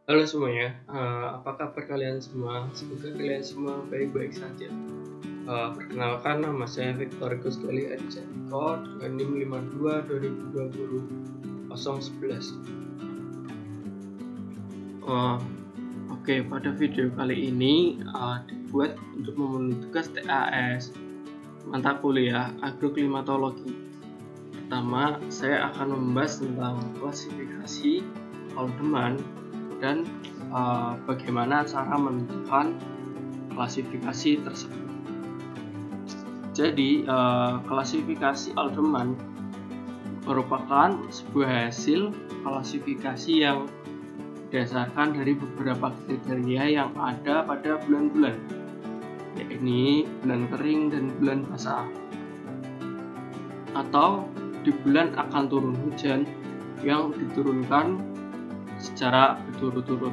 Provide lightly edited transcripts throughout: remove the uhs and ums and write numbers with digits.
Halo semuanya, apa kabar kalian semua? Semoga kalian semua baik-baik saja. Perkenalkan, nama saya Victor Gusgali Adicandiko dengan NIM 52 2020 011. Oke, pada video kali ini dibuat untuk memenuhi tugas TAS mata kuliah agroklimatologi. Pertama, saya akan membahas tentang klasifikasi aldeman dan bagaimana cara menentukan klasifikasi tersebut. Jadi, klasifikasi aldeman merupakan sebuah hasil klasifikasi yang berdasarkan dari beberapa kriteria yang ada pada bulan-bulan, yakni bulan kering dan bulan basah, atau di bulan akan turun hujan yang diturunkan secara berturut-turut.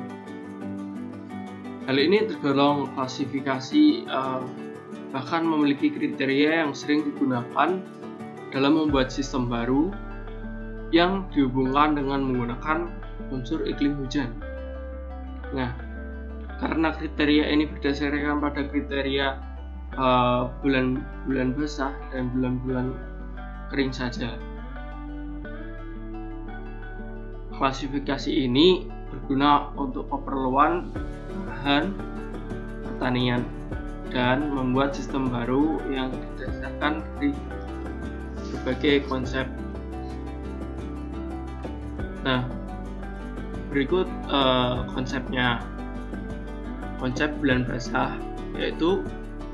Hal ini tergolong klasifikasi bahkan memiliki kriteria yang sering digunakan dalam membuat sistem baru yang dihubungkan dengan menggunakan unsur iklim hujan. Nah, karena kriteria ini berdasarkan pada kriteria bulan-bulan basah dan bulan-bulan kering saja. Klasifikasi ini berguna untuk keperluan bahan pertanian dan membuat sistem baru yang didasarkan dari berbagai konsep. Nah, berikut konsepnya. Konsep bulan basah yaitu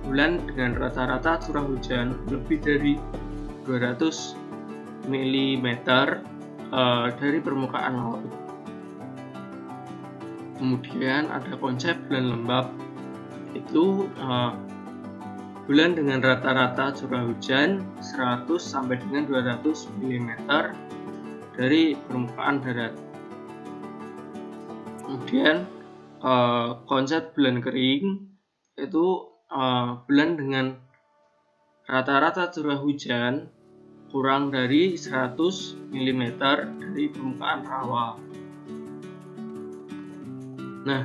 bulan dengan rata-rata curah hujan lebih dari 200 mm dari permukaan laut. Kemudian ada konsep bulan lembab, itu bulan dengan rata-rata curah hujan 100 sampai dengan 200 mm dari permukaan darat. Kemudian konsep bulan kering itu bulan dengan rata-rata curah hujan kurang dari 100 mm dari permukaan rawa. Nah,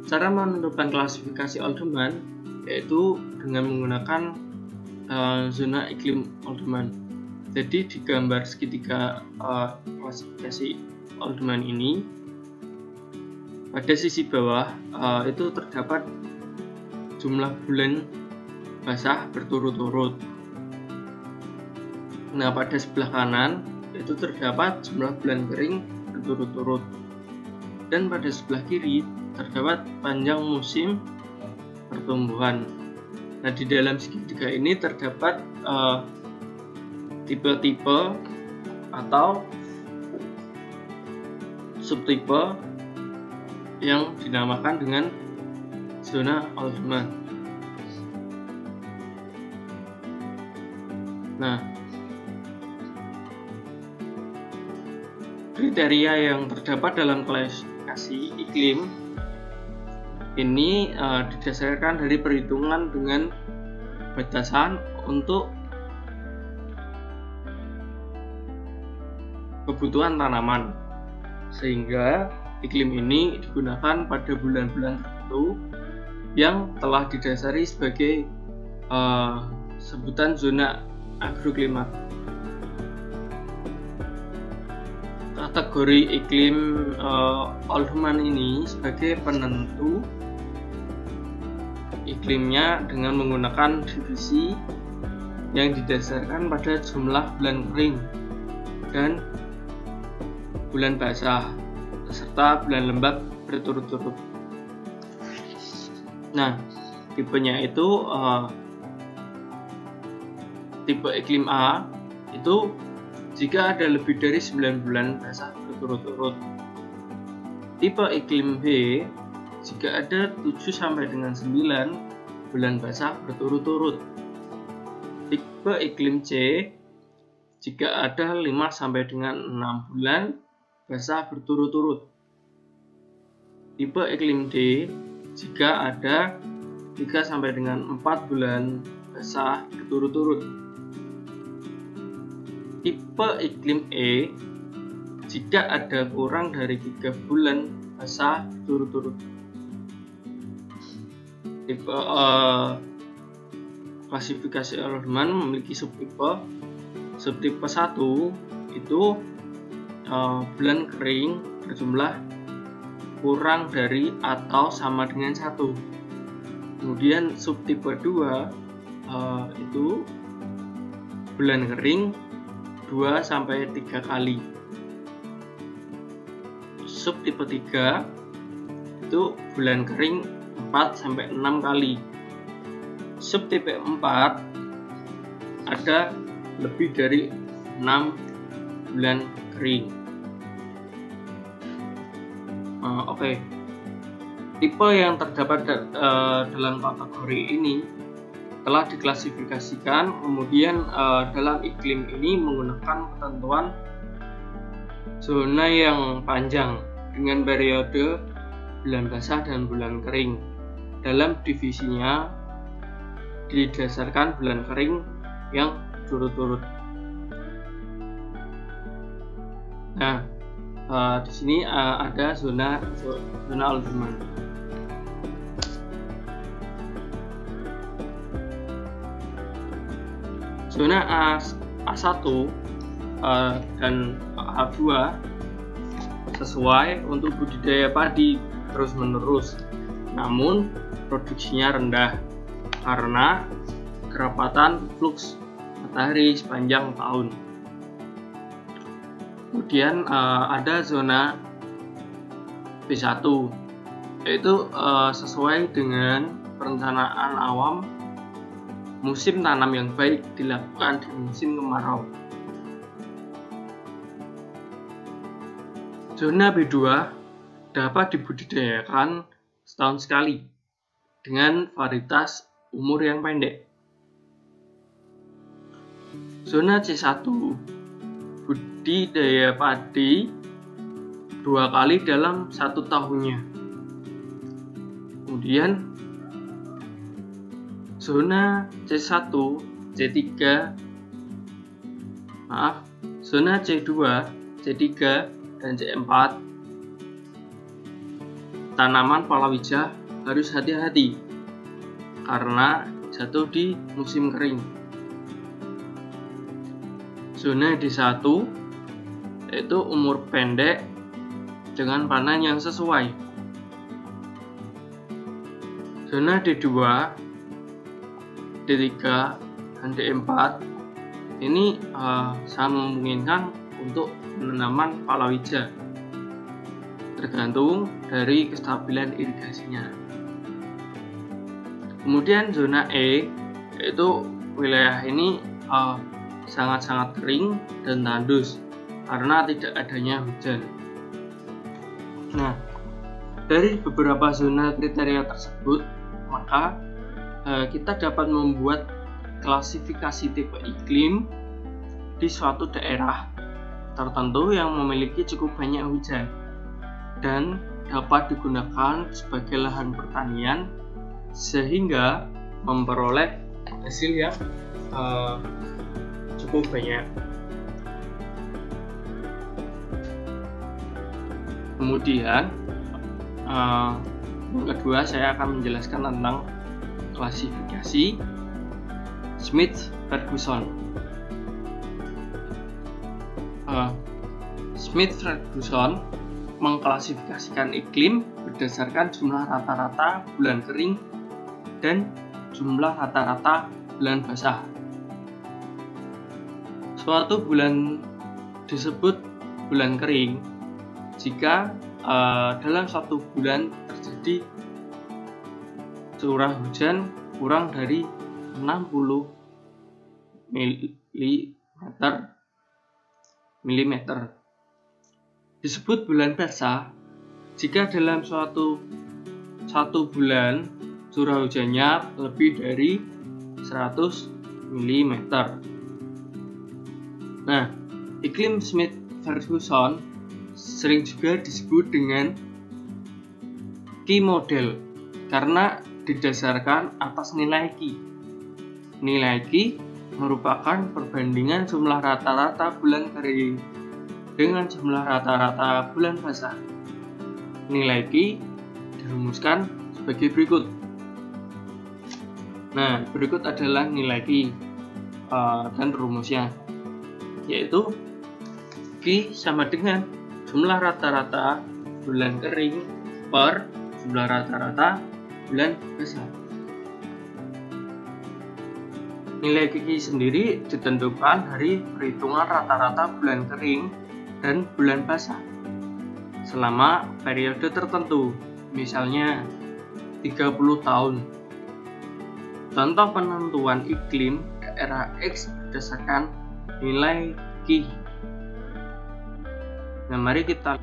cara menentukan klasifikasi aldeman yaitu dengan menggunakan zona iklim aldeman. Jadi di gambar segitiga klasifikasi aldeman ini, pada sisi bawah itu terdapat jumlah bulan basah berturut-turut. Nah, pada sebelah kanan itu terdapat jumlah bulan kering berturut-turut, dan pada sebelah kiri terdapat panjang musim pertumbuhan. Nah, di dalam segitiga ini terdapat tipe-tipe atau subtipe yang dinamakan dengan zona aldeman. Nah, kriteria yang terdapat dalam klasifikasi iklim ini didasarkan dari perhitungan dengan batasan untuk kebutuhan tanaman, sehingga iklim ini digunakan pada bulan-bulan tertentu yang telah didasari sebagai sebutan zona agroklimat. Kategori iklim aldeman ini sebagai penentu iklimnya dengan menggunakan divisi yang didasarkan pada jumlah bulan kering dan bulan basah serta bulan lembab berturut-turut. Nah, tipenya itu tipe iklim A itu jika ada lebih dari 9 bulan basah berturut-turut. Tipe iklim B jika ada 7 sampai dengan 9 bulan basah berturut-turut. Tipe iklim C jika ada 5 sampai dengan 6 bulan basah berturut-turut. Tipe iklim D jika ada 3 sampai dengan 4 bulan basah berturut-turut. Tipe iklim E jika ada kurang dari 3 bulan basah turut-turut. Tipe klasifikasi Al-Rahman memiliki subtipe. Subtipe 1 itu bulan kering berjumlah kurang dari atau sama dengan 1. Kemudian subtipe 2 itu bulan kering 2-3 kali. Subtipe 3 itu bulan kering 4-6 kali. Subtipe 4 ada lebih dari 6 bulan kering. Oke. Tipe yang terdapat dalam kategori ini telah diklasifikasikan, kemudian dalam iklim ini menggunakan ketentuan zona yang panjang dengan periode bulan basah dan bulan kering. Dalam divisinya didasarkan bulan kering yang turut-turut. Nah, di sini ada zona Al-Rahman. Zona A1 dan A2 sesuai untuk budidaya padi terus-menerus, namun produksinya rendah karena kerapatan fluks matahari sepanjang tahun. Kemudian ada zona B1, yaitu sesuai dengan perencanaan awam. Musim tanam yang baik dilakukan di musim kemarau. Zona B2 dapat dibudidayakan setahun sekali dengan varietas umur yang pendek. Zona C1 budidaya padi 2 kali dalam 1 tahunnya. Kemudian zona C1, C3, zona C2, C3, dan C4 tanaman palawija harus hati-hati karena jatuh di musim kering. Zona D1 yaitu umur pendek dengan panen yang sesuai. Zona D2, D3, dan D4 ini sangat memungkinkan untuk penanaman palawija, tergantung dari kestabilan irigasinya. Kemudian zona E, yaitu wilayah ini sangat-sangat kering dan tandus karena tidak adanya hujan. Nah, dari beberapa zona kriteria tersebut, maka kita dapat membuat klasifikasi tipe iklim di suatu daerah tertentu yang memiliki cukup banyak hujan dan dapat digunakan sebagai lahan pertanian sehingga memperoleh hasil yang cukup banyak. Kemudian yang kedua, saya akan menjelaskan tentang klasifikasi Smith-Ferguson. Smith-Ferguson mengklasifikasikan iklim berdasarkan jumlah rata-rata bulan kering dan jumlah rata-rata bulan basah. Suatu bulan disebut bulan kering jika dalam satu bulan terjadi curah hujan kurang dari 60 mm. Disebut bulan basah jika dalam satu bulan curah hujannya lebih dari 100 mm. Nah, iklim Smith-Ferguson sering juga disebut dengan Ki model karena didasarkan atas nilai Ki. Nilai Ki merupakan perbandingan jumlah rata-rata bulan kering dengan jumlah rata-rata bulan basah. nilai Q dirumuskan sebagai berikut. Nah, berikut adalah nilai Q dan rumusnya, yaitu Q sama dengan jumlah rata-rata bulan kering per jumlah rata-rata bulan basah. Nilai Q sendiri ditentukan dari perhitungan rata-rata bulan kering dan bulan basah selama periode tertentu, misalnya 30 tahun. Contoh penentuan iklim daerah X berdasarkan nilai Q. Nah, mari kita.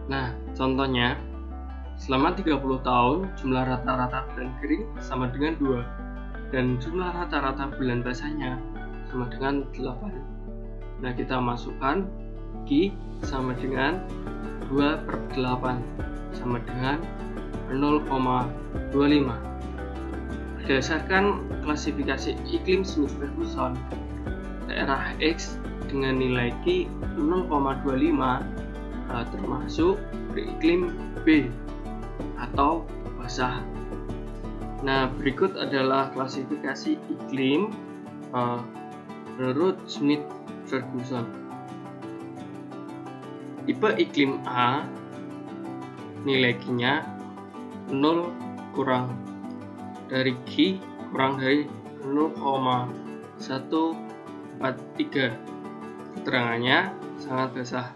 Nah, contohnya, selama 30 tahun jumlah rata-rata bulan kering sama dengan 2 dan jumlah rata-rata bulan basahnya sama dengan 8. Nah, kita masukkan Q sama dengan 2/8 sama dengan 0,25. Berdasarkan klasifikasi iklim Smith-Ferguson, daerah X dengan nilai Q 0,25 termasuk beriklim B atau basah. Nah, berikut adalah klasifikasi iklim menurut Smith-Ferguson. Tipe iklim A, nilai Q-nya 0 kurang dari Q kurang dari 0,143. Keterangannya sangat basah.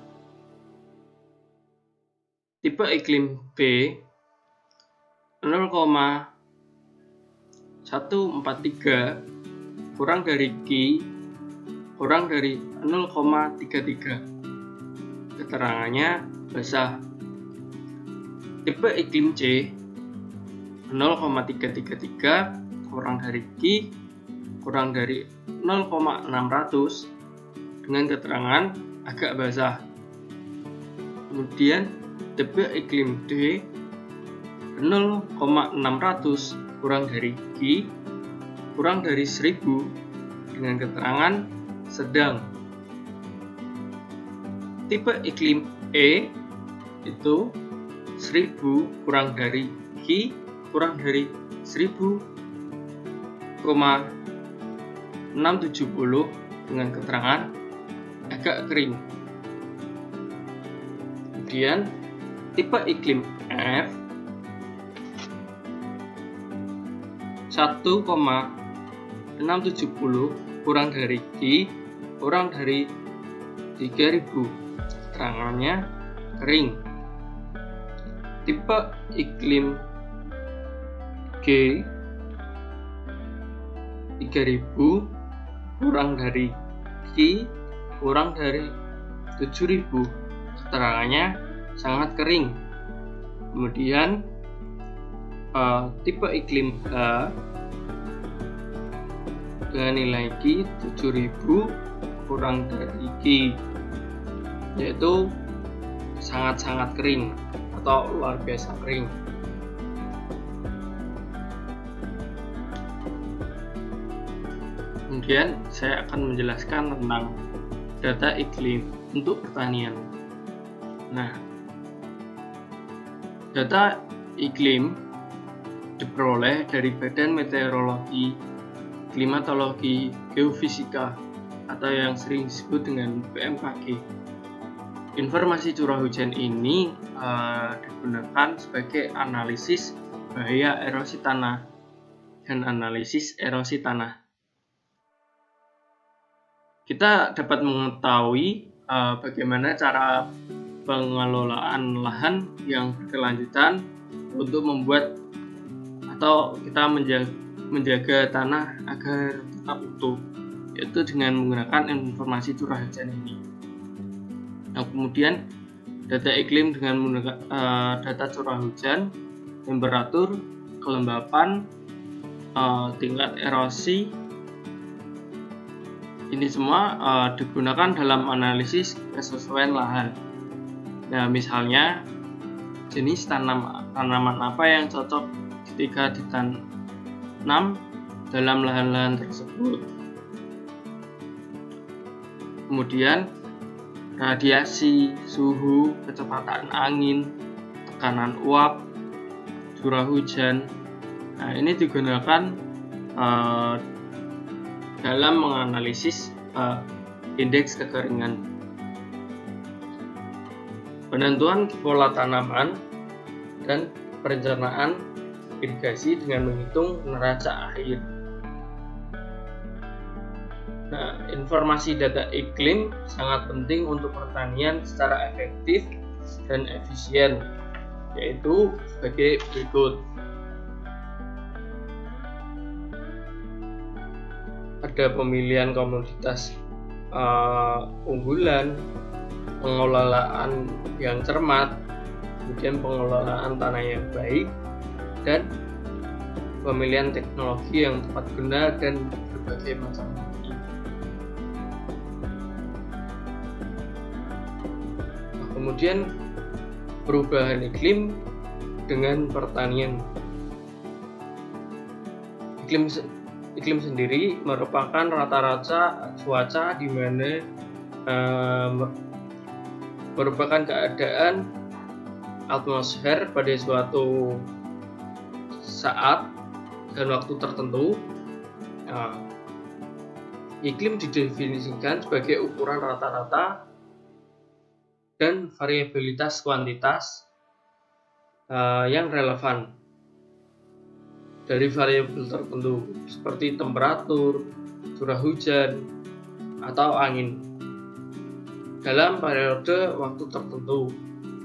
Tipe iklim B 0,143 kurang dari Q kurang dari 0,33. Keterangannya basah. Tipe iklim C 0,333 kurang dari Q kurang dari 0,600 dengan keterangan agak basah. Kemudian tipe iklim D 0,600 kurang dari Q kurang dari 1000 dengan keterangan sedang. Tipe iklim E itu 1000 kurang dari Q kurang dari 1000,670 dengan keterangan agak kering. Kemudian tipe iklim F 1,670 kurang dari Q kurang dari 3000. Keterangannya kering. Tipe iklim G 3000 kurang dari Q kurang dari 7000. Keterangannya sangat kering. Kemudian tipe iklim H dengan nilai Q 7000 kurang dari Q, yaitu sangat-sangat kering atau luar biasa kering. Kemudian saya akan menjelaskan tentang data iklim untuk pertanian. Nah, data iklim diperoleh dari Badan Meteorologi, Klimatologi, Geofisika atau yang sering disebut dengan BMKG. Informasi curah hujan ini digunakan sebagai analisis bahaya erosi tanah dan analisis erosi tanah. Kita dapat mengetahui bagaimana cara pengelolaan lahan yang berkelanjutan untuk membuat atau kita menjaga tanah agar tetap utuh, yaitu dengan menggunakan informasi curah hujan ini. Nah, kemudian data iklim dengan menggunakan data curah hujan, temperatur, kelembapan, tingkat erosi. Ini semua digunakan dalam analisis kesesuaian lahan. Nah, misalnya jenis tanaman apa yang cocok ketika ditanam dalam lahan-lahan tersebut. Kemudian radiasi, suhu, kecepatan angin, tekanan uap, curah hujan. Nah, ini digunakan dalam menganalisis indeks kekeringan. Penentuan pola tanaman dan perencanaan irigasi dengan menghitung neraca air. Nah, informasi data iklim sangat penting untuk pertanian secara efektif dan efisien, yaitu sebagai berikut. Ada pemilihan komoditas unggulan, pengelolaan yang cermat, kemudian pengelolaan tanah yang baik, dan pemilihan teknologi yang tepat guna dan berbagai macam. Kemudian perubahan iklim dengan pertanian. Iklim sendiri merupakan rata-rata cuaca di mana merupakan keadaan atmosfer pada suatu saat dan waktu tertentu. Iklim didefinisikan sebagai ukuran rata-rata dan variabilitas kuantitas yang relevan dari variabel tertentu seperti temperatur, curah hujan, atau angin dalam periode waktu tertentu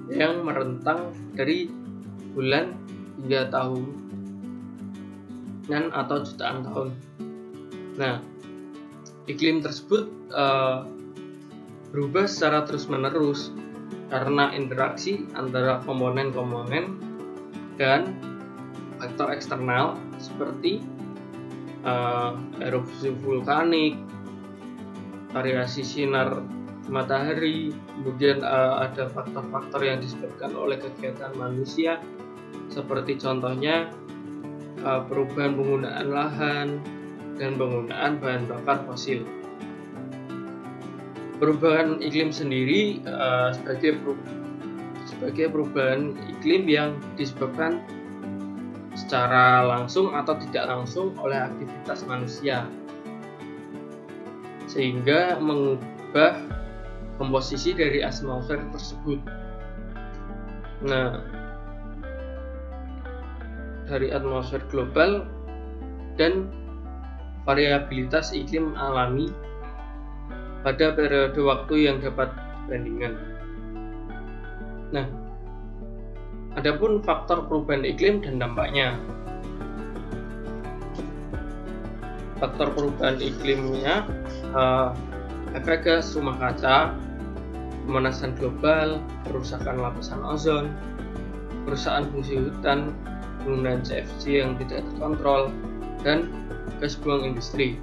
yang merentang dari bulan hingga tahunan atau jutaan tahun. Nah, iklim tersebut berubah secara terus-menerus karena interaksi antara komponen-komponen dan faktor eksternal seperti erupsi vulkanik, variasi sinar matahari, kemudian ada faktor-faktor yang disebabkan oleh kegiatan manusia seperti contohnya perubahan penggunaan lahan dan penggunaan bahan bakar fosil. Perubahan iklim sendiri sebagai perubahan iklim yang disebabkan secara langsung atau tidak langsung oleh aktivitas manusia, sehingga mengubah komposisi dari atmosfer tersebut. Nah, dari atmosfer global dan variabilitas iklim alami pada periode waktu yang dapat dibandingkan. Nah, adapun faktor perubahan iklim dan dampaknya. Faktor perubahan iklimnya efek gas rumah kaca, pemanasan global, kerusakan lapisan ozon, kerusakan fungsi hutan, penggunaan CFC yang tidak terkontrol, dan gas buang industri.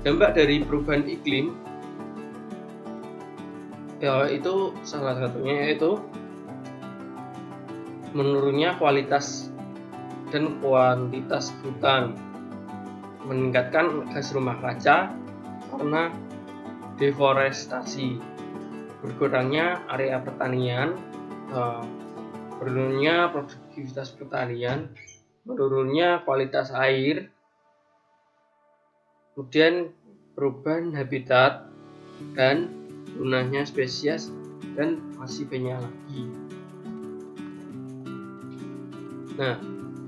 Dampak dari perubahan iklim itu salah satunya yaitu menurunnya kualitas dan kuantitas hutan, meningkatkan gas rumah kaca karena deforestasi, berkurangnya area pertanian, menurunnya produktivitas pertanian, menurunnya kualitas air, kemudian perubahan habitat dan punahnya spesies, dan masih banyak lagi. Nah,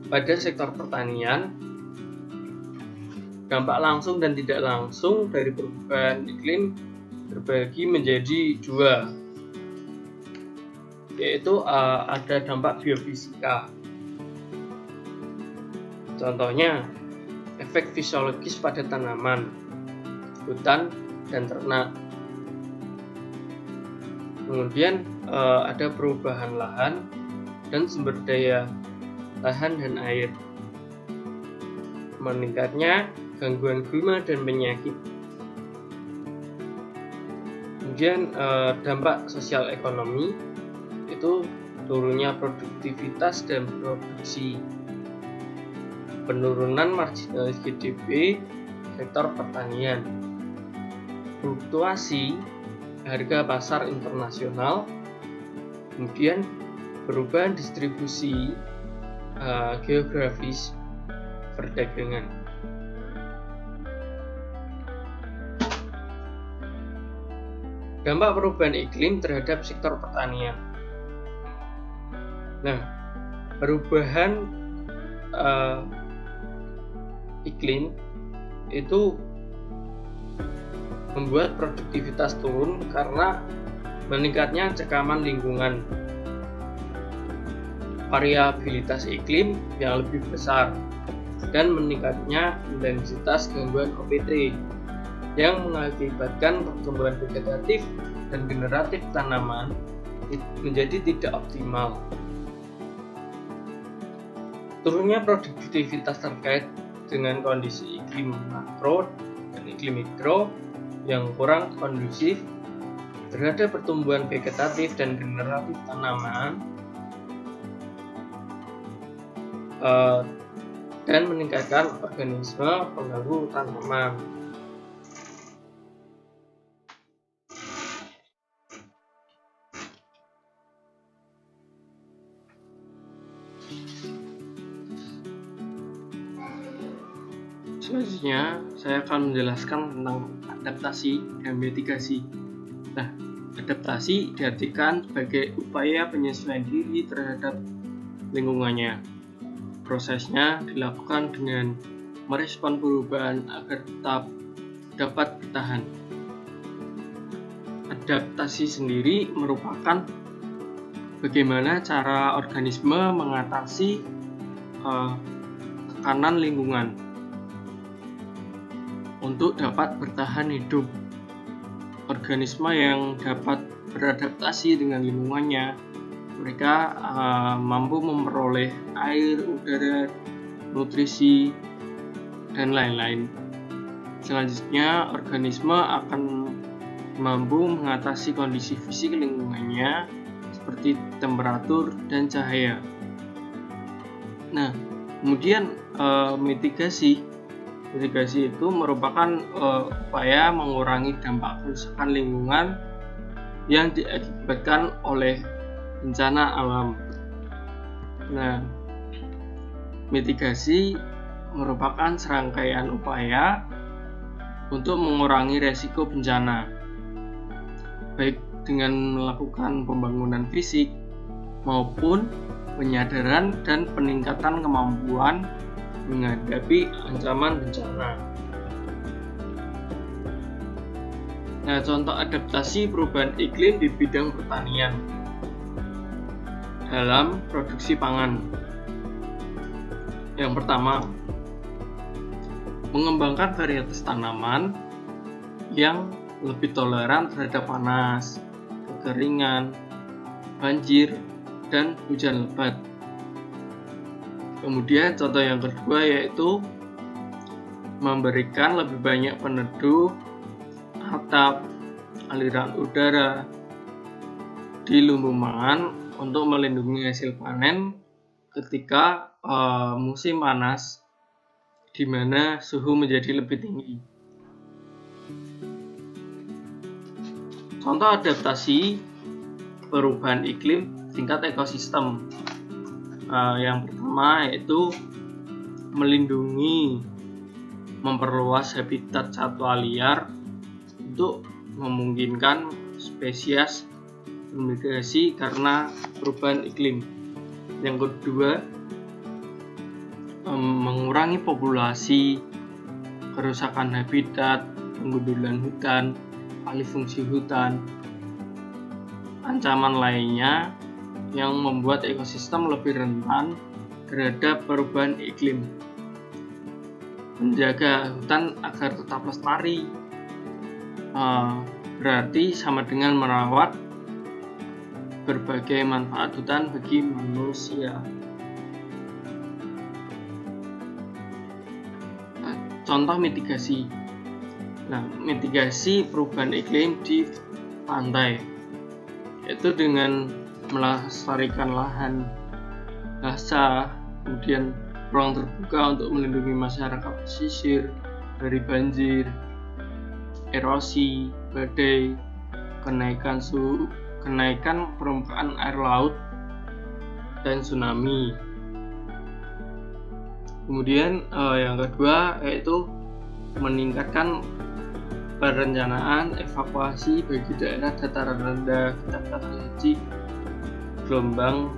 pada sektor pertanian, dampak langsung dan tidak langsung dari perubahan iklim terbagi menjadi dua, yaitu ada dampak biofisika. Contohnya, efek fisiologis pada tanaman, hutan, dan ternak. Kemudian ada perubahan lahan dan sumber daya lahan dan air, meningkatnya gangguan guna dan penyakit. Kemudian dampak sosial ekonomi itu turunnya produktivitas dan produksi, penurunan marginal GDP sektor pertanian, fluktuasi harga pasar internasional, kemudian perubahan distribusi geografis perdagangan. Dampak perubahan iklim terhadap sektor pertanian. Nah, perubahan iklim itu membuat produktivitas turun karena meningkatnya cekaman lingkungan, variabilitas iklim yang lebih besar, dan meningkatnya intensitas gangguan OPT yang mengakibatkan pertumbuhan vegetatif dan generatif tanaman menjadi tidak optimal. Turunnya produktivitas terkait dengan kondisi iklim makro dan iklim mikro yang kurang kondusif terhadap pertumbuhan vegetatif dan generatif tanaman dan meningkatkan organisme pengganggu tanaman. Selanjutnya, saya akan menjelaskan tentang adaptasi dan mitigasi. Nah, adaptasi diartikan sebagai upaya penyesuaian diri terhadap lingkungannya. Prosesnya dilakukan dengan merespon perubahan agar tetap dapat bertahan. Adaptasi sendiri merupakan bagaimana cara organisme mengatasi tekanan lingkungan untuk dapat bertahan hidup. Organisme yang dapat beradaptasi dengan lingkungannya, mereka mampu memperoleh air, udara, nutrisi, dan lain-lain. Selanjutnya, organisme akan mampu mengatasi kondisi fisik lingkungannya seperti temperatur dan cahaya. Nah, kemudian mitigasi itu merupakan upaya mengurangi dampak kerusakan lingkungan yang diakibatkan oleh bencana alam. Nah, mitigasi merupakan serangkaian upaya untuk mengurangi resiko bencana, baik dengan melakukan pembangunan fisik maupun penyadaran dan peningkatan kemampuan menghadapi ancaman bencana. Nah, contoh adaptasi perubahan iklim di bidang pertanian dalam produksi pangan. Yang pertama, mengembangkan varietas tanaman yang lebih toleran terhadap panas, kekeringan, banjir, dan hujan lebat. Kemudian contoh yang kedua yaitu memberikan lebih banyak peneduh atap, aliran udara di lumbung pangan untuk melindungi hasil panen ketika musim panas di mana suhu menjadi lebih tinggi. Contoh adaptasi perubahan iklim tingkat ekosistem. Yang pertama yaitu melindungi, memperluas habitat satwa liar untuk memungkinkan spesies bermigrasi karena perubahan iklim. Yang kedua, mengurangi populasi, kerusakan habitat, penggundulan hutan, alih fungsi hutan. Ancaman lainnya yang membuat ekosistem lebih rentan terhadap perubahan iklim. Menjaga hutan agar tetap lestari berarti sama dengan merawat berbagai manfaat hutan bagi manusia. Contoh mitigasi. Nah, mitigasi perubahan iklim di pantai yaitu dengan melestarikan lahan basah, kemudian ruang terbuka untuk melindungi masyarakat pesisir dari banjir, erosi, badai, kenaikan permukaan air laut, dan tsunami. Kemudian yang kedua yaitu meningkatkan perencanaan evakuasi bagi daerah dataran rendah ketika terjadi gelombang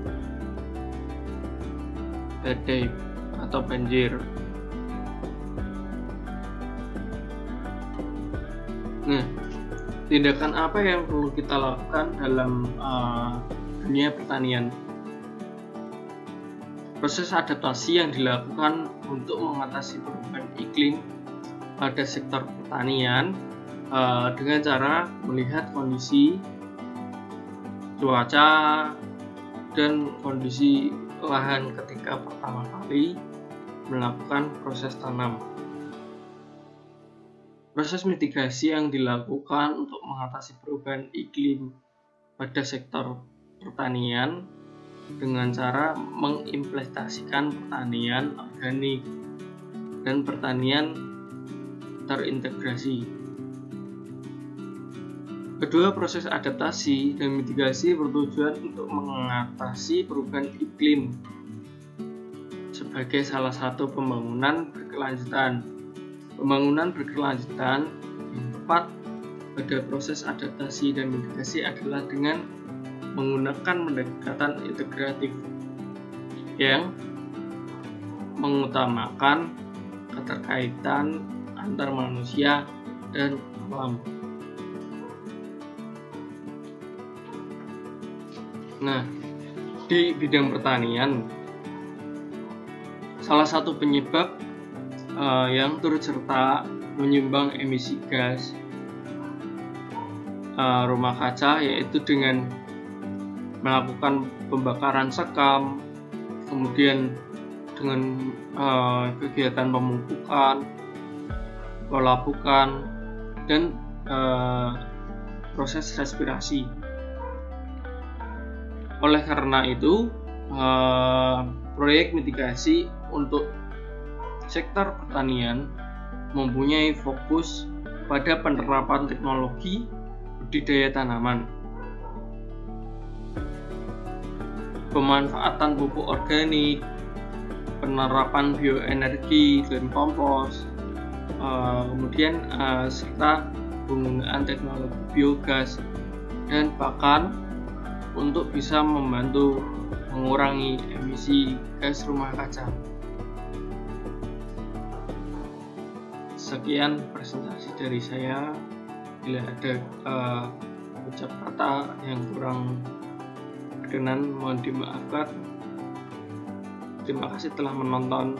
badai atau banjir. Nah, tindakan apa yang perlu kita lakukan dalam dunia pertanian? Proses adaptasi yang dilakukan untuk mengatasi perubahan iklim pada sektor pertanian dengan cara melihat kondisi cuaca dan kondisi lahan ketika pertama kali melakukan proses tanam. Proses mitigasi yang dilakukan untuk mengatasi perubahan iklim pada sektor pertanian dengan cara mengimplementasikan pertanian organik dan pertanian terintegrasi. Kedua, proses adaptasi dan mitigasi bertujuan untuk mengatasi perubahan iklim sebagai salah satu pembangunan berkelanjutan. Pembangunan berkelanjutan yang tepat pada proses adaptasi dan mitigasi adalah dengan menggunakan pendekatan integratif yang mengutamakan keterkaitan antar manusia dan alam. Nah, di bidang pertanian, salah satu penyebab yang turut serta menyumbang emisi gas rumah kaca yaitu dengan melakukan pembakaran sekam, kemudian dengan kegiatan pemupukan, pelapukan, dan proses respirasi. Oleh karena itu, proyek mitigasi untuk sektor pertanian mempunyai fokus pada penerapan teknologi budidaya tanaman, pemanfaatan pupuk organik, penerapan bioenergi dan kompos, kemudian serta penggunaan teknologi biogas dan pakan untuk bisa membantu mengurangi emisi gas rumah kaca. Sekian presentasi dari saya. Bila ada ucap kata yang kurang berkenan mohon dimaafkan. Terima kasih telah menonton.